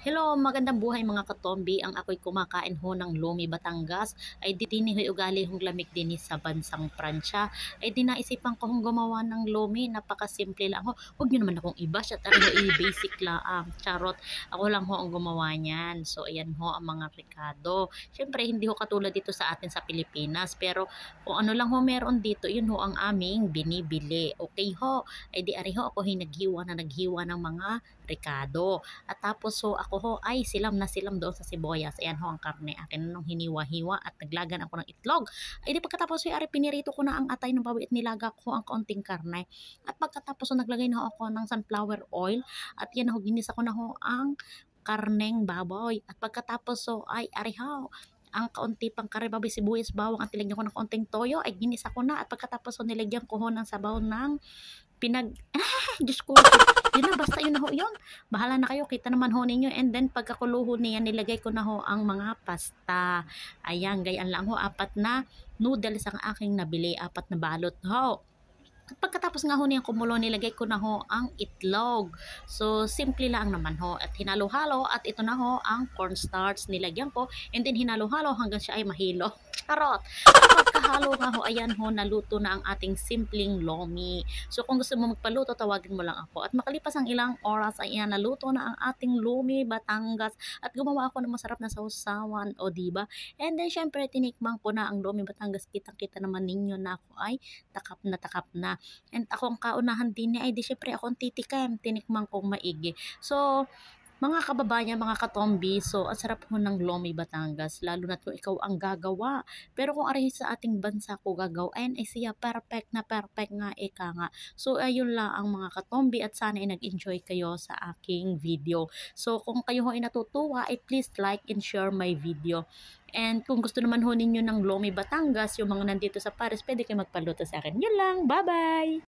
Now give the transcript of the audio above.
Hello, magandang buhay mga katombi. Ang ako'y kumakain ho ng Lomi Batangas. Ay di din ho'y ugali hong lamig din sa bansang Pransya. Ay di naisipan ko hong gumawa ng Lomi. Napakasimple lang ho. Huwag niyo naman akong iba. Siya talaga basic lang. Charot. Ako lang ho ang gumawa niyan. So ayan ho ang mga rekado. Siyempre hindi ho katulad dito sa atin sa Pilipinas. Pero kung ano lang ho meron dito, yun ho ang aming binibili. Okay ho. Ay di ari ho ako naghiwa ng mga rekado. At tapos so ako ho ay silam na silam doon sa sibuyas. Ayan ho ang karne. Akin nung hiniwa-hiwa at naglagan ako ng itlog. Ay di pagkatapos ay pinirito ko na ang atay ng baboy at nilaga ko ang kaunting karne. At pagkatapos so naglagay na ho ako ng sunflower oil at yan ho ginisa ko na ho ang karneng baboy. At pagkatapos so ay arihaw ang kaunti pang kare baboy sibuyas bawang at nilagyan ko ng kaunting toyo ay ginisa ko na at pagkatapos so nilagyan ko ho ng sabaw ng Diyos ko, yun na, basta yun na ho yun. Bahala na kayo, kita naman ho ninyo. And then, pagkakuluho niya, nilagay ko na ho ang mga pasta. Ayan, gayaan lang ho, 4 na noodles ang aking nabili, 4 na balot ho. At pagkatapos nga ho niyang kumulo, nilagay ko na ho ang itlog. So, simple lang naman ho. At hinalo-halo at ito na ho ang cornstarch nilagyan ko. And then hinalo-halo hanggang siya ay mahilo. Charot! At pagkahalo nga ho, ayan ho, naluto na ang ating simpleng lomi. So, kung gusto mo magpaluto, tawagin mo lang ako. At makalipas ang ilang oras, ayan, naluto na ang ating lomi Batangas. At gumawa ako ng masarap na sausawan, o diba? And then, syempre, tinikman ko na ang lomi Batangas. Kitang-kita naman ninyo na ako ay takap na takap na. And ako ang kaunahan din niya ay di syempre ako ang titikim, tinikman kong maigi. So, mga kababayan, mga katombi, so ang sarap ho ng Lomi Batangas, lalo na kung ikaw ang gagawa. Pero kung ari sa ating bansa ko gagawin, ay siya perfect nga, eka nga. So ayun lang ang mga katombi at sana ay nag-enjoy kayo sa aking video. So kung kayo ho ay natutuwa, ay please like and share my video. And kung gusto naman ho ninyo ng Lomi Batangas, yung mga nandito sa Paris, pwede kayo magpaluto sa akin. Yun lang, bye-bye!